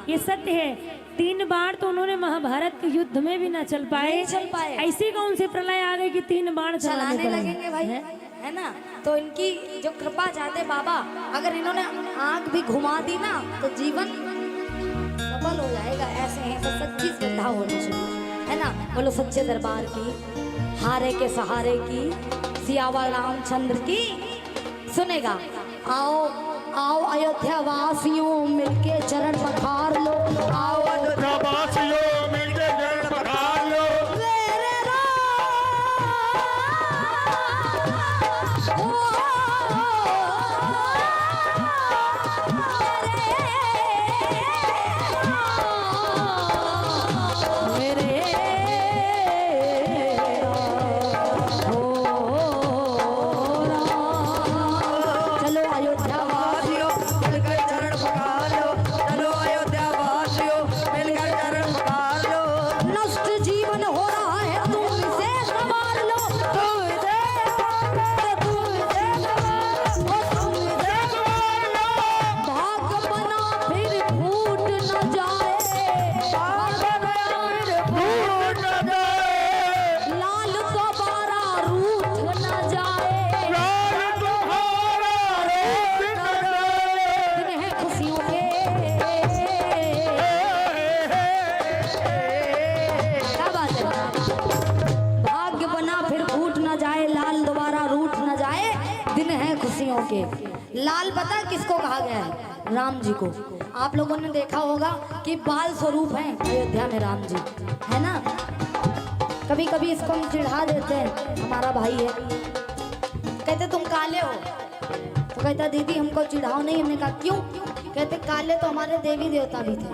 ये सत्य है। 3 बार तो उन्होंने महाभारत के युद्ध में भी ना चल पाए। ऐसी कौन सी प्रलय आ गई कि 3 बाण चलाने लगेंगे भाई, है ना। तो इनकी जो कृपा चाहते बाबा, अगर इन्होंने आंख भी घुमा दी ना तो जीवन सफल हो जाएगा। ऐसे हैं तो सच्ची श्रद्धा होनी चाहिए, है ना। बोलो सच्चे दरबार की, हारे के सहारे की, सियावर रामचंद्र की। सुनेगा। आओ आओ अयोध्या वासियों मिलके चरण पखार लो, आओ अयोध्या वासियों मिलके चरण पखार लो। के लाल पता किसको कहा गया है? राम जी को। आप लोगों ने देखा होगा कि बाल स्वरूप हैं अयोध्या में राम जी, है ना। कभी कभी इसको हम चिढ़ा देते हैं, हमारा भाई है, कहते तुम काले हो, तो कहता दीदी हमको चिढ़ाओ नहीं। हमने कहा क्यों? कहते काले तो हमारे देवी देवता भी थे,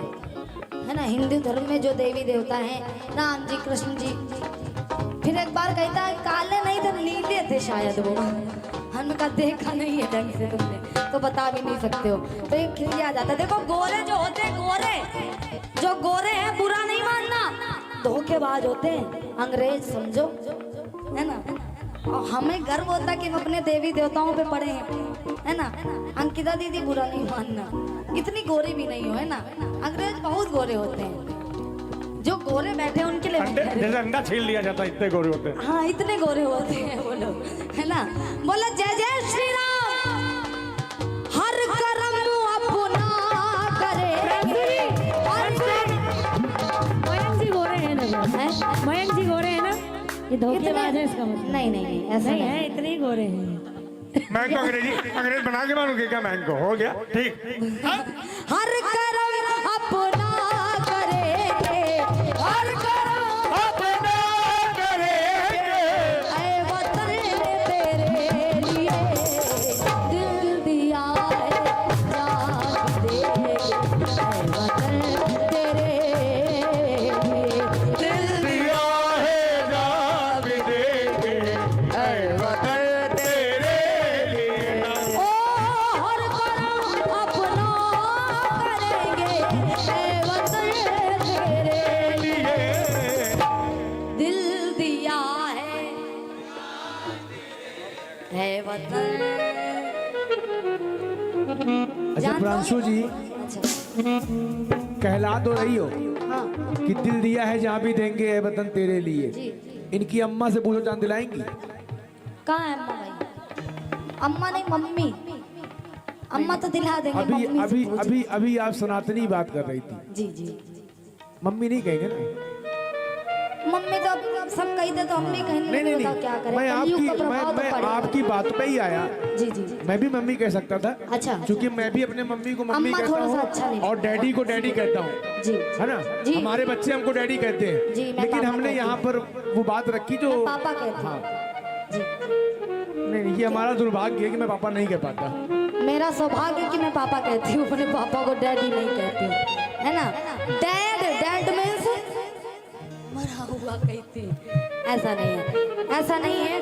है ना। हिंदू धर्म में जो देवी देवता हैं, राम जी, कृष्ण जी। फिर एक बार कहता काले नहीं थे, नीले थे शायद वो। हमने कहा देखा नहीं है ढंग से तुमने, तो बता भी नहीं सकते हो। तो एक खिलिया जाता। देखो गोरे जो होते हैं, गोरे जो गोरे हैं, बुरा नहीं मानना, धोखेबाज होते हैं, अंग्रेज समझो, है ना। और हमें गर्व होता कि हम अपने देवी देवताओं पे पड़े हैं, है ना। अंकिता दीदी बुरा नहीं मानना, इतनी गोरी भी नहीं हो, है ना। अंग्रेज बहुत गोरे होते हैं, जो गोरे बैठे हैं उनके लिए जैसे अंडा छील लिया जाता है, इतने गोरे होते हैं। हाँ इतने गोरे होते हैं वो लोग, है ना। बोला जय जय श्री राम, हर कर्म अपना करे। मयंक जी गोरे हैं ना? मयंक जी गोरे हैं ना? ये धोखेबाज है इसका मतलब? नहीं नहीं नहीं, ऐसा नहीं है, इतने ही गोरे हैं। मैं को अंग्रेज बना के मानूंगी क्या? मैं को हो गया ठीक। हर कर्म अपना करेंगे, हर कर्म अपना करेंगे, ऐ वतन तेरे लिए दिल दिया है, जान देंगे, ऐ वतन तेरे लिए दिल दिया है, जान भी देंगे, ऐ वतन तेरे लिए। ओ हर कर्म अपना करेंगे, ऐ वतन तेरे लिए दिल दिया है वतन। अच्छा प्रांशु जी, अच्छा कहला तो रही हो हाँ कि दिल दिया है जहाँ भी देंगे है वतन तेरे लिए। जी। इनकी अम्मा से पूछो, जान दिलाएंगी? कहाँ है अम्मा भाई? अम्मा नहीं मम्मी, अम्मा तो दिला देंगे। अभी मम्मी से अभी पूछो। अभी अभी आप सनातनी बात कर रही थी, जी जी। मम्मी नहीं कहेंगे ना? मम्मी तो अब सब कहते तो हम भी कहेंगे, नहीं नहीं बताओ क्या नहीं, करें। मैं कलयुग आपकी का प्रभाव तो मैं पड़ेगा। आपकी बात पे ही आया। जी जी। मैं भी मम्मी कह सकता था, अच्छा क्योंकि मैं भी अपने मम्मी को मम्मी अम्मा कहता थोड़ा सा हूँ अच्छा नहीं और डैडी को डैडी कहता हूँ, जी है ना। जी। हमारे बच्चे हमको डैडी कहते हैं, जी, मैं लेकिन पापा हमने कहती यहाँ हूँ। पर वो बात रखी जो पापा कहते हाँ। हैं जी। नहीं, ये हमारा दुर्भाग्य है कि मैं पापा नहीं कह पाता। मेरा सौभाग्य है कि मैं पापा कहती हूँ, अपने पापा को डैडी नहीं कहती हूँ, है ना। डैड डैड मीन्स मरा हुआ कहती हूँ। ऐसा नहीं है, ऐसा नहीं है।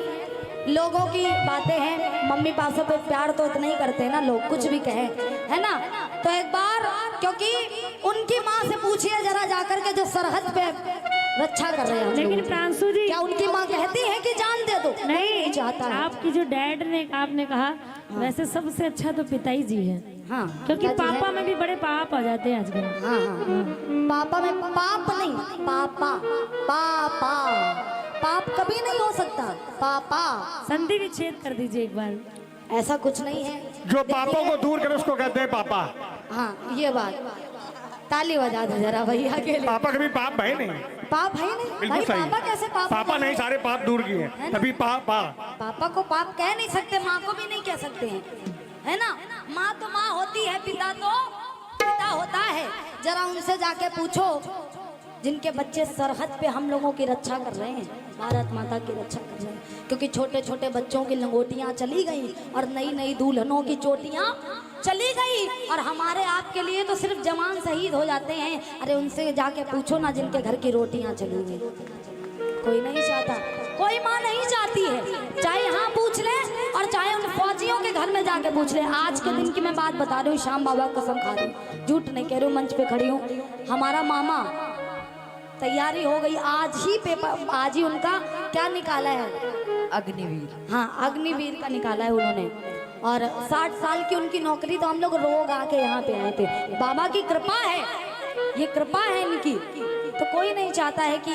लोगों की बातें हैं, मम्मी पापा पे प्यार तो इतना ही करते हैं ना लोग, कुछ भी कहें, है ना। तो एक बार क्योंकि उनकी माँ से पूछिए जरा जाकर के, जो सरहद पे रक्षा कर रहे हैं हम लेकिन लोगों की। प्रांशु जी, क्या उनकी माँ कहती है कि जान दे दो? नहीं चाहता है। आपकी जो डैड ने आपने कहा, वैसे सबसे अच्छा तो पिताई जी है। हाँ क्योंकि क्या चीज़ है? पापा में भी बड़े पाप आ जाते हैं आजकल। हाँ हाँ पापा में पाप नहीं, पापा पापा पाप कभी नहीं हो सकता। पापा संधि विच्छेद कर दीजिए एक बार। ऐसा कुछ नहीं है। जो पापों को दूर करे उसको कहते हैं पापा। हाँ ये बात, ताली बजा दो जरा भैया के लिए। पापा कभी पाप भाई नहीं, पाप है नहीं बिल्कुल भाई, सही। पापा कैसे पाप पापा होता है? नहीं, सारे पाप दूर किए है ना? तभी पापा। पापा को पाप कह नहीं सकते, माँ को भी नहीं कह सकते हैं, है ना। माँ तो माँ होती है, पिता तो पिता होता है। जरा उनसे जाके पूछो जिनके बच्चे सरहद पे हम लोगों की रक्षा कर रहे हैं, भारत माता की रक्षा कर रहे हैं, क्योंकि छोटे छोटे बच्चों की लंगोटियाँ चली गई और नई नई दुल्हनों की चोटियाँ चली गई, और हमारे आपके लिए तो सिर्फ जवान शहीद हो जाते हैं। अरे उनसे जाके पूछो ना जिनके घर की रोटियाँ चली गई। कोई नहीं चाहता, कोई माँ नहीं चाहती है, चाहे यहाँ पूछ ले और चाहे उन फौजियों के घर में जाके पूछ ले। आज के दिन की मैं बात बता रही हूँ, श्याम बाबा कसम खा रही हूँ, झूठ नहीं कह रही हूँ, मंच पे खड़ी हूँ। हमारा मामा तैयारी हो गई, आज ही पेपर, आज ही उनका क्या निकाला है, अग्निवीर। हाँ अग्निवीर का निकाला है उन्होंने, और 60 साल की उनकी नौकरी। तो हम लोग रोग आके यहाँ पे आए थे, बाबा की कृपा है, ये कृपा है इनकी। तो कोई नहीं चाहता है कि